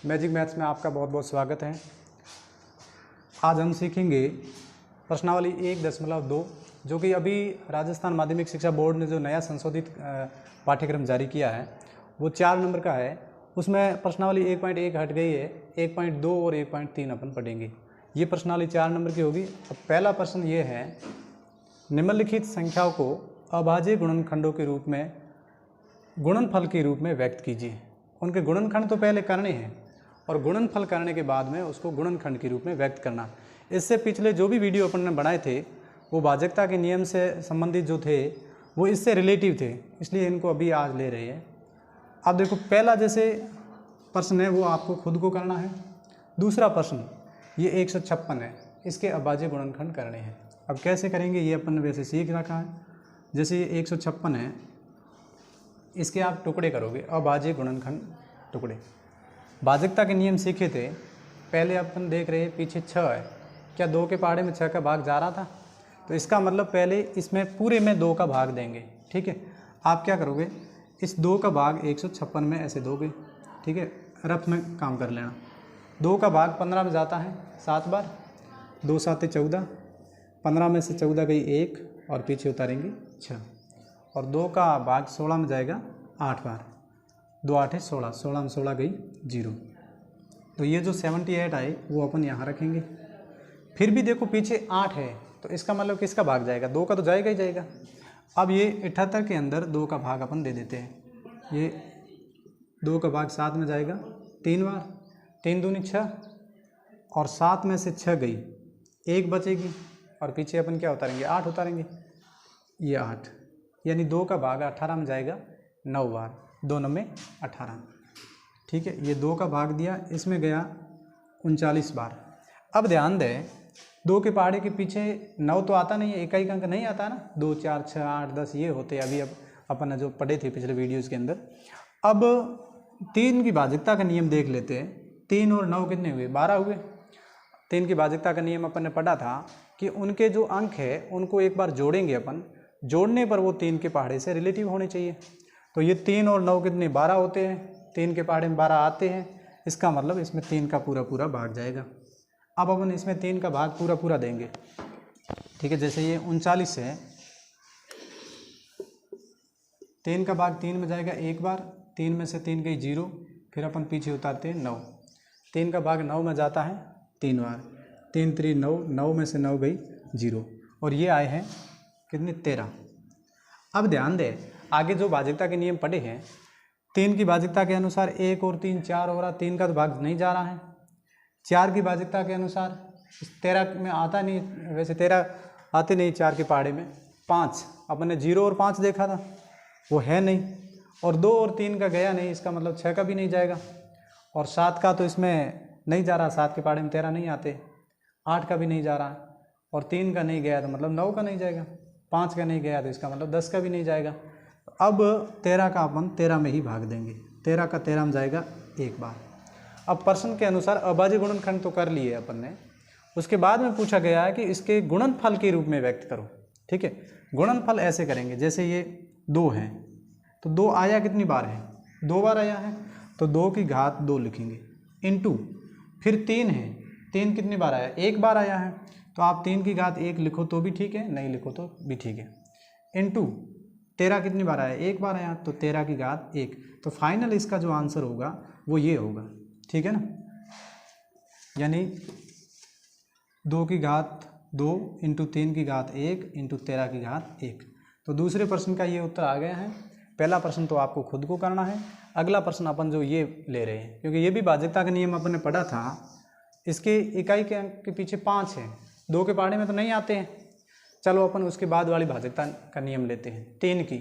Magic maths में आपका बहुत बहुत स्वागत है। आज हम सीखेंगे प्रश्नावली 1.2 जो कि अभी राजस्थान माध्यमिक शिक्षा बोर्ड ने जो नया संशोधित पाठ्यक्रम जारी किया है वो 4 नंबर का है। उसमें प्रश्नावली 1.1 हट गई है, 1.2 और 1.3 अपन पढ़ेंगे। ये प्रश्नावली 4 नंबर की होगी। अब पहला प्रश्न ये है, निम्नलिखित संख्याओं को अभाज्य गुणनखंडों के रूप में गुणनफल के रूप में व्यक्त कीजिए। उनके गुणनखंड तो पहले करने हैं और गुणनफल करने के बाद में उसको गुणनखंड के रूप में व्यक्त करना। इससे पिछले जो भी वीडियो अपन ने बनाए थे वो भाजकता के नियम से संबंधित जो थे वो इससे रिलेटिव थे, इसलिए इनको अभी आज ले रहे हैं। अब देखो, पहला जैसे प्रश्न है वो आपको खुद को करना है। दूसरा प्रश्न ये 156 है, इसके अभाज्य गुणनखंड करने हैं। अब कैसे करेंगे ये अपन ने वैसे सीख रखा है। जैसे ये 156 है, इसके आप टुकड़े करोगे, अभाज्य गुणनखंड टुकड़े। भाजकता के नियम सीखे थे, पहले अपन देख रहे हैं पीछे 6 है, क्या 2 के पहाड़े में 6 का भाग जा रहा था, तो इसका मतलब पहले इसमें पूरे में 2 का भाग देंगे। ठीक है, आप क्या करोगे, इस 2 का भाग 156 में ऐसे दोगे। ठीक है, रफ में काम कर लेना। 2 का भाग 15 में जाता है 7 बार, 2 7 14, 15 में से 14 गई 1 और पीछे उतारेंगे 6, और 2 का भाग 16 में जाएगा 8 बार, 2 8 है 16, 16 में 16 गई 0। तो ये जो 78 आए वो अपन यहाँ रखेंगे। फिर भी देखो पीछे 8 है, तो इसका मतलब किसका भाग जाएगा, 2 का तो जाएगा ही जाएगा। अब ये 78 के अंदर 2 का भाग अपन दे देते हैं। ये 2 का भाग 7 में जाएगा 3 बार, 3 दूनी 6, और 7 में से 6 गई, 1 बचेगी और पीछे अपन क्या उतारेंगे, 8 उतारेंगे। ये 8, यानी 2 का भाग 18 में जाएगा 9 बार, 2 9 में 18। ठीक है, ये 2 का भाग दिया, इसमें गया 39 बार। अब ध्यान दें, 2 के पहाड़े के पीछे 9 तो आता नहीं है, इकाई अंक नहीं आता ना, 2 4 6 8 10 ये होते अभी अब अपन ने जो पढ़े थे पिछले वीडियोज़ के अंदर। अब 3 की भाजकता का नियम देख लेते हैं। 3 और 9 कितने हुए, 12 हुए। 3 की भाजकता का नियम अपन ने पढ़ा था कि उनके जो अंक है उनको एक बार जोड़ेंगे अपन, जोड़ने पर वो 3 के पहाड़े से रिलेटिव होने चाहिए। तो ये 3 और 9 कितने, 12 होते हैं, 3 के पहाड़े में 12 आते हैं, इसका मतलब इसमें 3 का पूरा भाग जाएगा। अब अपन इसमें 3 का भाग पूरा देंगे। ठीक है, जैसे ये 39 है, 3 का भाग 3 में जाएगा 1 बार, 3 में से 3 गई 0, फिर अपन पीछे उतारते हैं 9, 3 का भाग 9 में जाता है 3 बार, 3 3 9, 9 में से 9 गई 0, और ये आए हैं कितने, 13। अब ध्यान दें, आगे जो भाजकता के नियम पढ़े हैं, 3 की भाजकता के अनुसार 1 और 3 4 हो रहा, 3 का तो भाग नहीं जा रहा है। 4 की भाजकता के अनुसार 13 में आता नहीं, वैसे 13 आते नहीं 4 के पहाड़े में। 5 अपन ने 0 और 5 देखा था, वो है नहीं, और 2 और 3 का गया नहीं, इसका मतलब 6 का भी नहीं जाएगा, और 7 का तो इसमें नहीं जा रहा, 7 के पहाड़े में 13 नहीं आते, 8 का भी नहीं जा रहा, और 3 का नहीं गया तो मतलब 9 का नहीं जाएगा, 5 का नहीं गया तो इसका मतलब 10 का भी नहीं जाएगा। अब 13 का अपन 13 में ही भाग देंगे, 13 का 13 में जाएगा 1 बार। अब प्रश्न के अनुसार अभाज्य गुणनखंड तो कर लिए अपन ने, उसके बाद में पूछा गया है कि इसके गुणनफल के रूप में व्यक्त करो। ठीक है, गुणनफल ऐसे करेंगे, जैसे ये 2 है तो 2 आया कितनी बार है, 2 बार आया है, तो 2 की घात 2 लिखेंगे, इनटू, फिर 3 है, 3 कितनी बार आया, 1 बार आया है, तो आप 3 की घात 1 लिखो तो भी ठीक है, नहीं लिखो तो भी ठीक है, इनटू 13 कितनी बार आया, 1 बार आया, तो 13 की घात 1। तो फाइनल इसका जो आंसर होगा वो ये होगा। ठीक है ना, यानी 2 की घात 2 इंटू 3 की घात 1 इंटू 13 की घात 1। तो दूसरे प्रश्न का ये उत्तर आ गया है। पहला प्रश्न तो आपको खुद को करना है। अगला प्रश्न अपन जो ये ले रहे हैं, क्योंकि ये भी भाजकता का नियम अपन ने पढ़ा था, इसके इकाई के अंक के पीछे 5 है, 2 के पहाड़े में तो नहीं आते हैं। चलो अपन उसके बाद वाली भाजकता का नियम लेते हैं, 3 की।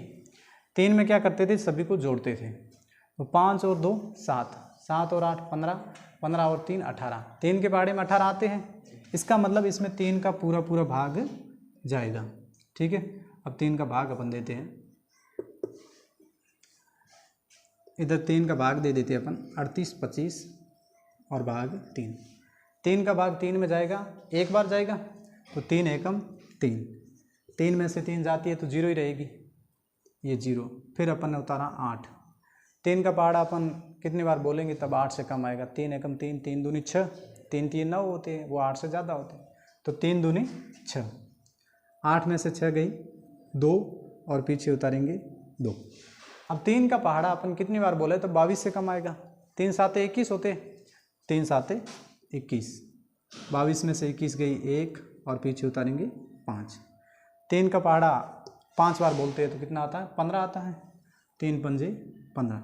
3 में क्या करते थे, सभी को जोड़ते थे, तो 5 और 2 7, 7 और 8 15, 15 और 3 18, 3 के पहाड़े में 18 आते हैं, इसका मतलब इसमें 3 का पूरा भाग जाएगा। ठीक है, अब 3 का भाग अपन देते हैं, इधर 3 का भाग दे देते हैं अपन, 38 25 और भाग 3। 3 का भाग 3 में जाएगा, 1 बार जाएगा, तो 3 एकम 3, 3 में से 3 जाती है तो 0 ही रहेगी, ये 0। फिर अपन ने उतारा 8, 3 का पहाड़ा अपन कितनी बार बोलेंगे तब 8 से कम आएगा। 3 एकम 3, 3 दूनी 6, 3 3 9 होते हैं, वो 8 से ज़्यादा होते हैं, तो 3 दूनी 6। 8 में से 6 गई 2 और पीछे उतारेंगे 2। अब 3 का पहाड़ा अपन कितनी बार बोले तो 22 से कम आएगा। 3 7 21 होते, 3 7 21, 22 में से 21 गई 1 और पीछे उतारेंगे 5। 3 का पहाड़ा 5 बार बोलते हैं तो कितना आता है, 15 आता है। 3 पंजे 15,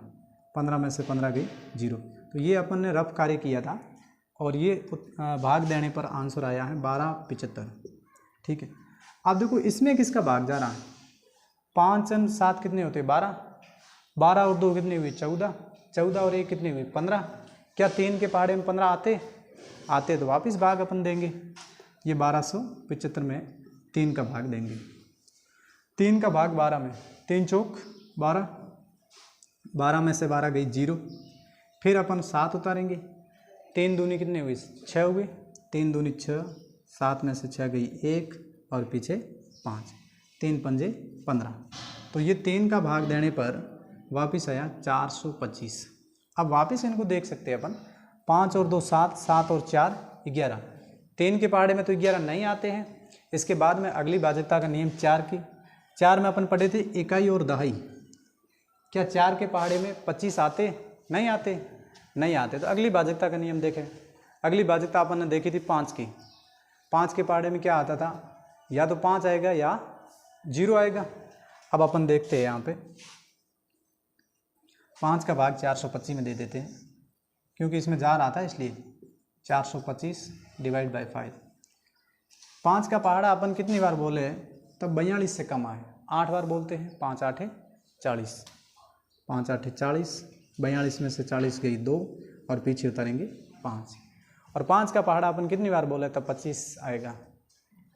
15 में से 15 गई 0। तो ये अपन ने रफ कार्य किया था और ये भाग देने पर आंसर आया है 1275। ठीक है, अब देखो इसमें किसका भाग जा रहा है। 5 और 7 कितने होते हैं, 12, 12 और 2 कितनी हुई 14, 14 और 1 कितनी हुई 15। क्या 3 के पहाड़े में 15 आते तो वापस भाग अपन देंगे। ये 1275 में 3 का भाग देंगे। 3 का भाग 12 में, 3 चौक 12, 12 में से 12 गई 0। फिर अपन 7 उतारेंगे। 3 दूनी कितने हुई 6 हुई, 3 दूनी 6, 7 में से 6 गई 1 और पीछे 5, 3 पंजे 15। तो ये 3 का भाग देने पर वापस आया 425। अब वापस इनको देख सकते हैं अपन। 5 और 2 7, 7 और 4 11। 3 के पहाड़े में तो 11 नहीं आते हैं। इसके बाद में अगली भाजकता का नियम 4 की, 4 में अपन पढ़े थे इकाई और दहाई। क्या 4 के पहाड़े में 25 आते, नहीं आते, नहीं आते। तो अगली भाजकता का नियम देखें। अगली भाजकता अपन ने देखी थी 5 की। 5 के पहाड़े में क्या आता था, या तो 5 आएगा या 0 आएगा। अब अपन देखते हैं यहाँ पे 5 का भाग 425 में दे देते हैं, क्योंकि इसमें जा रहा था इसलिए 425 डिवाइड बाई 5। 5 का पहाड़ा अपन कितनी बार बोले तब 42 से कम आए, 8 बार बोलते हैं। 5 8 40, 5 8 40, 42 में से 40 गई 2 और पीछे उतारेंगे 5। और 5 का पहाड़ा अपन कितनी बार बोले तब 25 आएगा।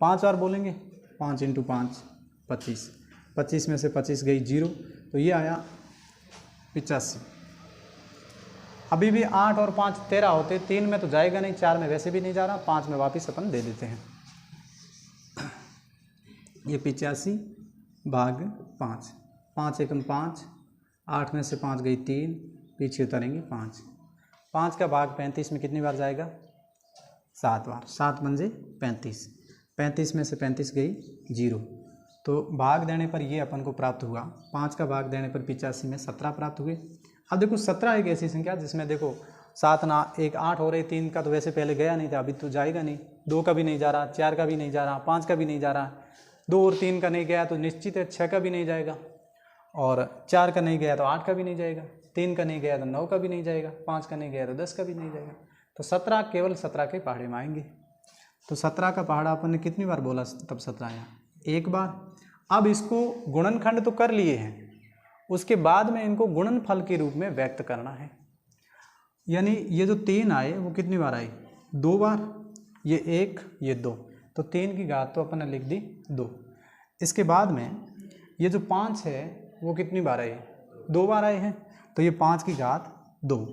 5 बार बोलेंगे, 5 × 5 25, 25 में से 25 गई 0, तो ये आया 85। अभी भी 8 और 5 13 होते, 3 में तो जाएगा नहीं, 4 में वैसे भी नहीं जा रहा, 5 में वापस अपन दे देते हैं। ये 85 भाग 5, 5 एकम 5, 8 में से 5 गई 3, पीछे उतारेंगे 5। 5 का भाग 35 में कितनी बार जाएगा, 7 बार। 7 पंजे 35, 35 में से 35 गई 0, तो भाग देने पर ये अपन को प्राप्त हुआ। 5 का भाग देने पर 85 में 17 प्राप्त हुए। अब देखो 17 एक ऐसी संख्या जिसमें देखो 7 ना 1 8 हो रही, 3 का तो वैसे पहले गया नहीं था, अभी तो जाएगा नहीं, 2 का भी नहीं जा रहा, 4 का भी नहीं जा रहा, 5 का भी नहीं जा रहा, 2 और 3 का नहीं गया तो निश्चित है 6 का भी नहीं जाएगा, और 4 का नहीं गया तो 8 का भी नहीं जाएगा, 3 का नहीं गया तो 9 का भी नहीं जाएगा, 5 का नहीं गया तो 10 का भी नहीं जाएगा। तो 17 केवल 17 के पहाड़े में आएंगे। तो 17 का पहाड़ा अपन ने कितनी बार बोला तब 17 आया, एक बार। अब इसको गुणनखंड तो कर लिए हैं, उसके बाद में इनको गुणनफल के रूप में व्यक्त करना है। यानी ये जो 3 आए वो कितनी बार आए, 2 बार, ये 1 ये 2, तो 3 की घात तो अपन ने लिख दी 2। इसके बाद में ये जो 5 है वो कितनी बार आए, 2 बार आए हैं, तो ये 5 की घात 2।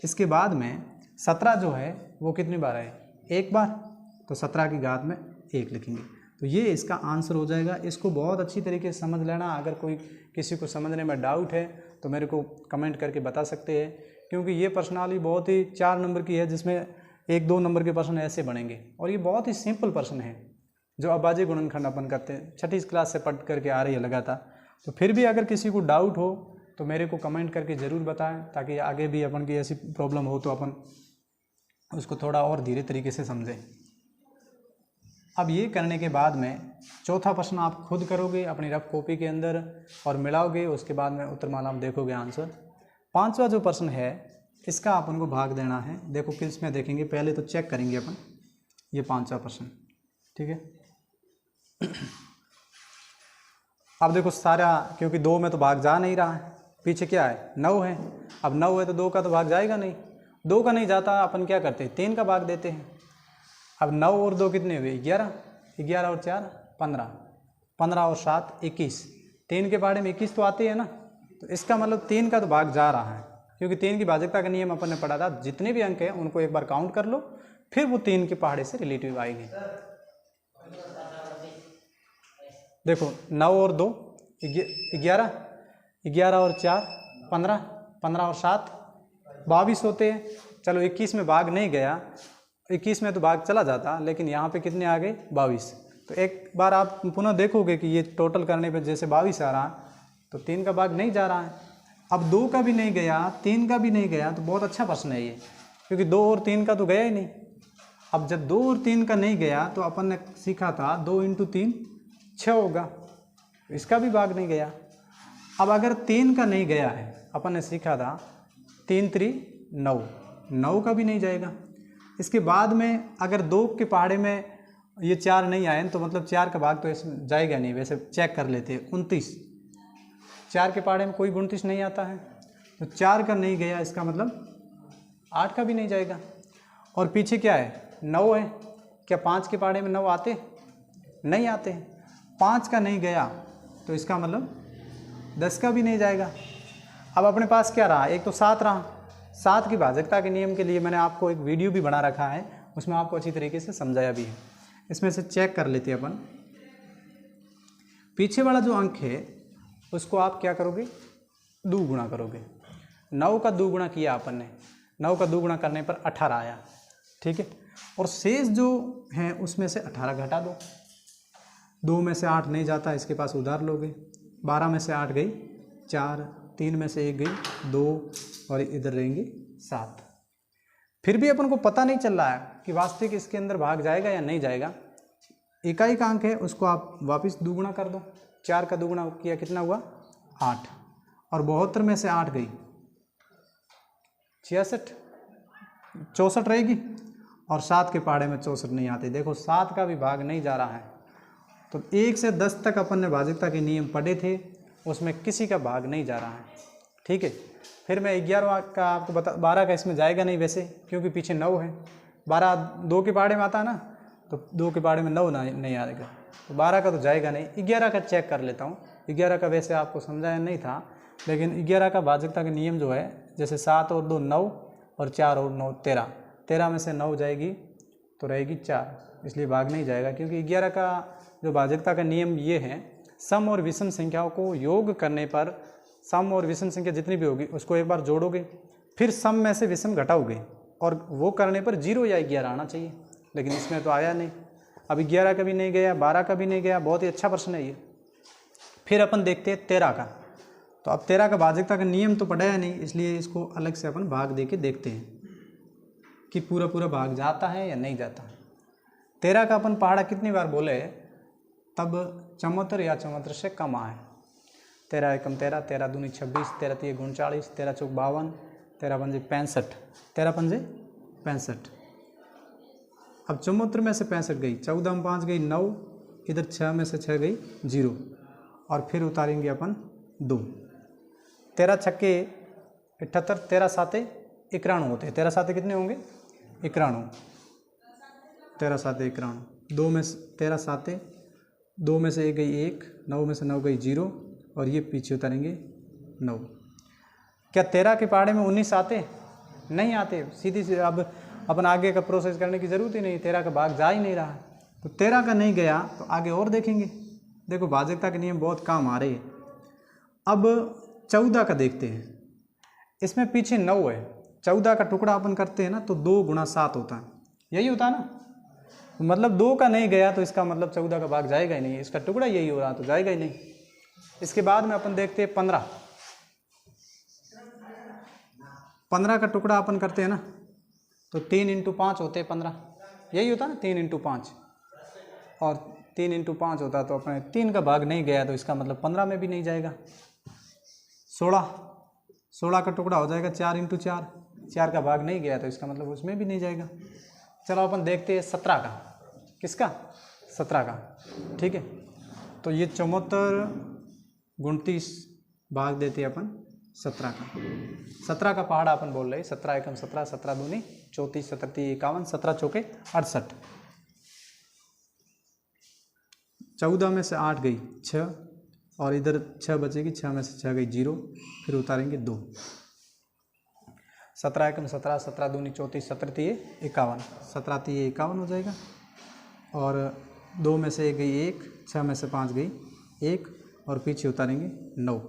इसके बाद में 17 जो है वो कितनी बार आए, 1 बार, तो 17 की घात में 1 लिखेंगे। तो ये इसका आंसर हो जाएगा। इसको बहुत अच्छी तरीके से समझ लेना। अगर कोई किसी को समझने में डाउट है तो मेरे को कमेंट करके बता सकते हैं, क्योंकि ये प्रश्नावली बहुत ही 4 नंबर की है, जिसमें 1-2 नंबर के प्रश्न ऐसे बनेंगे, और ये बहुत ही सिंपल प्रश्न है जो अभाज्य गुणनखंड अपन करते हैं, 6ठी क्लास से पढ़ करके आ रही है लगातार। तो फिर भी अगर किसी को डाउट हो तो मेरे को कमेंट करके ज़रूर बताएं, ताकि आगे भी अपन की ऐसी प्रॉब्लम हो तो अपन उसको थोड़ा और धीरे तरीके से समझें। अब ये करने के बाद में चौथा प्रश्न आप खुद करोगे अपनी रफ कॉपी के अंदर और मिलाओगे, उसके बाद में उत्तरमाला में देखोगे आंसर। 5वां जो प्रश्न है इसका अपन को भाग देना है। देखो किस में देखेंगे, पहले तो चेक करेंगे अपन ये 5वां प्रश्न, ठीक है। अब देखो सारा, क्योंकि 2 में तो भाग जा नहीं रहा है, पीछे क्या है 9 है। अब 9 है तो 2 का तो भाग जाएगा नहीं, 2 का नहीं जाता, अपन क्या करते हैं 3 का भाग देते हैं। अब 9 और 2 कितने हुए 11, 11 और 4 15, 15 और 7 21, 3 के पहाड़े में 21 तो आते हैं ना, तो इसका मतलब 3 का तो भाग जा रहा है, क्योंकि 3 की भाजकता का नियम अपन ने पढ़ा था, जितने भी अंक हैं उनको एक बार काउंट कर लो, फिर वो 3 के पहाड़े से रिलेटिव आएंगे। देखो 9 और 2 11, 11 और 4 15, 15 और 7 22 होते हैं। चलो 21 में भाग नहीं गया, 21 में तो भाग चला जाता, लेकिन यहाँ पे कितने आ गए 22। तो एक बार आप पुनः देखोगे कि ये टोटल करने पे जैसे 22 आ रहा है, तो 3 का भाग नहीं जा रहा है। अब 2 का भी नहीं गया, 3 का भी नहीं गया, तो बहुत अच्छा प्रश्न है ये, क्योंकि 2 और 3 का तो गया ही नहीं। अब जब 2 और 3 का नहीं गया तो अपन ने सीखा था 2 × 3 6 होगा, इसका भी भाग नहीं गया। अब अगर 3 का नहीं गया है, अपन ने सीखा था 3 × 3 9, 9 का भी नहीं जाएगा। इसके बाद में अगर 2 के पहाड़े में ये 4 नहीं आए तो मतलब 4 का भाग तो इसमें जाएगा नहीं। वैसे चेक कर लेते हैं, 29, 4 के पहाड़े में कोई 29 नहीं आता है, तो 4 का नहीं गया, इसका मतलब 8 का भी नहीं जाएगा। और पीछे क्या है 9 है, क्या 5 के पहाड़े में 9 आते? नहीं आते। 5 का नहीं गया तो इसका मतलब 10 का भी नहीं जाएगा। अब अपने पास क्या रहा, एक तो 7 रहा। 7 की भाजकता के नियम के लिए मैंने आपको एक वीडियो भी बना रखा है, उसमें आपको अच्छी तरीके से समझाया भी है। इसमें से चेक कर लेते हैं अपन। पीछे वाला जो अंक है उसको आप क्या करोगे, 2 गुणा करोगे। 9 का 2 गुणा किया अपन ने, 9 का 2 गुणा करने पर 18 आया, ठीक है। और शेष जो है उसमें से 18 घटा दो। 2 में से 8 नहीं जाता, इसके पास उधार लोगे। 12 में से 8 गई 4, 3 में से 1 गई 2, और इधर रहेंगे 7। फिर भी अपन को पता नहीं चल रहा है कि वास्तविक इसके अंदर भाग जाएगा या नहीं जाएगा। इकाई का अंक है उसको आप वापस 2 गुणा कर दो। 4 का 2 गुणा किया कितना हुआ 8, और 72 में से 8 गई 66, 64 रहेगी। और 7 के पहाड़े में 64 नहीं आते। देखो 7 का भी भाग नहीं जा रहा है। तो 1 से 10 तक अपन ने भाजकता के नियम पढ़े थे, उसमें किसी का भाग नहीं जा रहा है, ठीक है। फिर मैं 11वां का आपको 12 का इसमें जाएगा नहीं वैसे, क्योंकि पीछे 9 है। 12 2 के पहाड़े में आता है ना, तो 2 के पहाड़े में 9 नहीं आएगा, तो 12 का तो जाएगा नहीं। 11 का चेक कर लेता हूँ। 11 का वैसे आपको समझाया नहीं था, लेकिन 11 का भाजकता के नियम जो है, जैसे 7 और 2 9, और 4 और 9 13, 13 में से 9 जाएगी तो रहेगी 4, इसलिए भाग नहीं जाएगा। क्योंकि 11 का जो भाजकता का नियम ये है, सम और विषम संख्याओं को योग करने पर सम और विषम संख्या जितनी भी होगी उसको एक बार जोड़ोगे, फिर सम में से विषम घटाओगे, और वो करने पर 0 या 11 आना चाहिए, लेकिन इसमें तो आया नहीं। अब 11 का भी नहीं गया, 12 का भी नहीं गया। बहुत ही अच्छा प्रश्न है ये। फिर अपन देखते हैं 13 का। तो अब 13 का भाजकता का नियम तो पढ़ा है नहीं, इसलिए इसको अलग से अपन भाग दे के देखते हैं कि पूरा पूरा भाग जाता है या नहीं जाता। 13 का अपन पहाड़ा कितनी बार बोले तब चमोतर या चमोतर से कम आए। 13 एकम 13, 13 दूनी 26, 13 तीय 39, 13 चौक 52, 13 पंजे 65, 13 पंजे 65। अब चौहत्तर में से 65 गई, 14 में 5 गई 9, इधर 6 में से 6 गई 0, और फिर उतारेंगे अपन 2। 13 छक्के 78, 13 साते 91 होते हैं। 13 साते कितने होंगे 91, 13 साते 91। 2 में 13 साते 2 में से 1 गई 1, 9 में से 9 गई 0, और ये पीछे उतारेंगे 9। क्या 13 के पहाड़े में 19 आते? नहीं आते। सीधी सी अब अपन आगे का प्रोसेस करने की ज़रूरत ही नहीं, 13 का भाग जा ही नहीं रहा। तो 13 का नहीं गया तो आगे और देखेंगे। देखो भाजकता के नियम बहुत काम आ रहे हैं। अब 14 का देखते हैं। इसमें पीछे 9 है। 14 का टुकड़ा अपन करते हैं ना, तो 2 × 7 होता है, यही होता है ना। मतलब 2 का नहीं गया तो इसका मतलब 14 का भाग जाएगा ही नहीं, इसका टुकड़ा यही हो रहा तो जाएगा ही नहीं। इसके बाद में अपन देखते हैं 15। 15 का टुकड़ा अपन करते हैं ना, तो 3 × 5 होते हैं 15, यही होता है ना 3 × 5, और 3 × 5 होता तो अपने 3 का भाग नहीं गया तो इसका मतलब 15 में भी नहीं जाएगा। 16 का टुकड़ा हो जाएगा 4 × 4, 4 का भाग नहीं गया तो इसका मतलब उसमें भी नहीं जाएगा। चलो अपन देखते हैं 17 का। किसका? 17 का, ठीक है। तो ये 74 × 29 भाग देते हैं अपन 17 का। 17 का पहाड़ा अपन बोल रहे हैं 17 एकम 17, 17 दूनी 34, 17 तीय 51, 17 चौके 68। 14 में से 8 गई 6, और इधर 6 बचेगी, 6 में से 6 गई 0, फिर उतारेंगे 2। 17 एकम 17, 17 दूनी 34, 17 तीय 51, 17 तीय 51 हो जाएगा। और 2 में से 1 गई 1, 6 में से 5 गई 1, और पीछे उतारेंगे 9।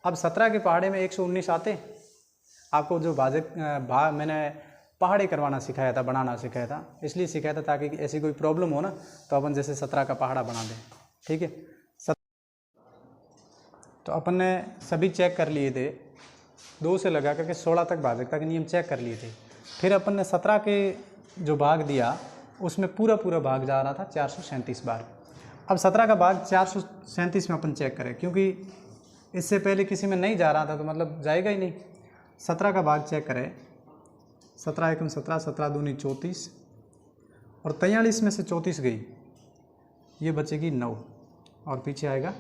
अब 17 के पहाड़े में 119 आते? आपको जो भाग मैंने पहाड़ी करवाना सिखाया था, बनाना सिखाया था, इसलिए सिखाया था ताकि ऐसी कोई प्रॉब्लम हो ना तो अपन जैसे 17 का पहाड़ा बना दें। ठीक है, तो अपन ने सभी चेक कर लिए थे, 2 से लगा करके 16 तक भाजकता के नियम चेक कर लिए थे। फिर अपन ने 17 के जो भाग दिया उसमें पूरा भाग जा रहा था 437 बार। अब 17 का भाग 437 में अपन चेक करें, क्योंकि इससे पहले किसी में नहीं जा रहा था तो मतलब जाएगा ही नहीं। 17 का भाग चेक करें, 17 एकम 17, 17 दूनी 34 और 43 में से 34 गई, ये बचेगी 9 और पीछे आएगा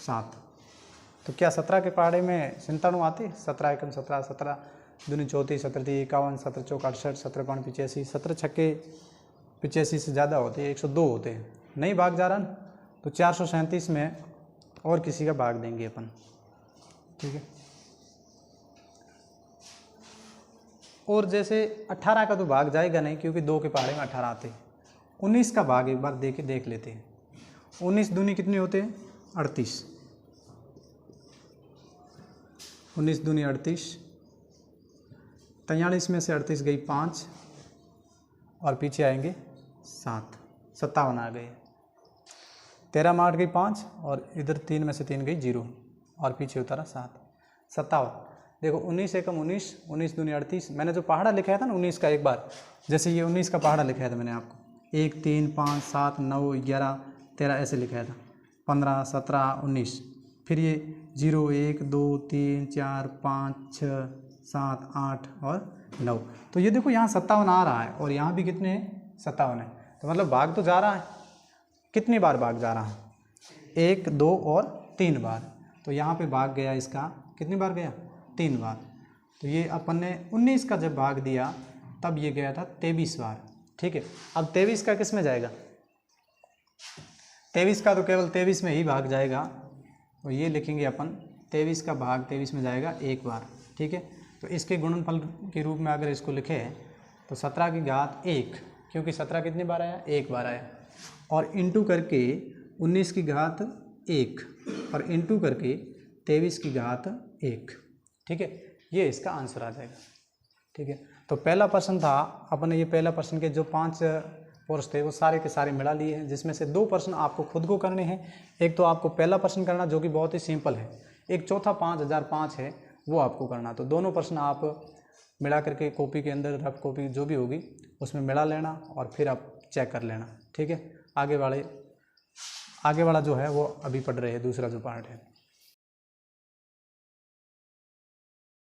7। तो क्या 17 के पहाड़े में 97 आते? 17 एकम 17, 17 दूनी 34, 17 × 51, 17 × 4 68, 17 × 5 85, 17 छक्के 85 से ज़्यादा होते हैं, 102 होते हैं, नहीं भाग जा रहा ना, तो 437 में और किसी का भाग देंगे अपन। ठीक है, और जैसे 18 का तो भाग जाएगा नहीं, क्योंकि 2 के पहाड़े में 18 आते हैं। 19 का भाग एक बार देख लेते हैं। 19 दूनी कितने होते हैं? 38, 19 दूनी 38, 43 में से 38 गई 5 और पीछे आएंगे 7, 57 आ गए। 13 में 8 गई 5 और इधर 3 में से 3 गई 0 और पीछे उतारा 7, 57। देखो 19 एकम 19, 19 दूनी 38, मैंने जो पहाड़ा लिखाया था ना 19 का, एक बार जैसे ये 19 का पहाड़ा लिखाया था मैंने आपको, 1 3 5 7 9 11 13 ऐसे लिखाया था, 15 17 19, फिर ये 0 1 2 3 4 5 6 7 8 और 9। तो ये देखो यहाँ 57 आ रहा है और यहाँ भी कितने हैं? 57 है। तो मतलब भाग तो जा रहा है, कितनी बार भाग जा रहा है? 1 2 और 3 बार। तो यहाँ पे भाग गया इसका, कितनी बार गया? 3 बार। तो ये अपन ने 19 का जब भाग दिया तब ये गया था 23 बार। ठीक है, अब 23 का किस में जाएगा? 23 का तो केवल 23 में ही भाग जाएगा, तो ये लिखेंगे अपन 23 का भाग 23 में जाएगा 1 बार। ठीक है, तो इसके गुणनफल के रूप में अगर इसको लिखे तो 17 की घात 1, क्योंकि 17 कितनी बार आया? 1 बार आया, और इंटू करके 19 की घात 1 और इंटू करके 23 की घात 1। ठीक है, ये इसका आंसर आ जाएगा। ठीक है, तो पहला प्रश्न था, अपन ने ये पहला प्रश्न के जो 5 कोर्स थे वो सारे के सारे मिला लिए हैं, जिसमें से 2 प्रश्न आपको खुद को करने हैं। एक तो आपको पहला प्रश्न करना जो कि बहुत ही सिंपल है, एक चौथा 5005 है वो आपको करना। तो दोनों प्रश्न आप मिला करके कॉपी के अंदर, रफ कॉपी जो भी होगी उसमें मिला लेना और फिर आप चेक कर लेना। ठीक है, आगे वाला जो है वो अभी पढ़ रहे हैं, दूसरा जो पार्ट है।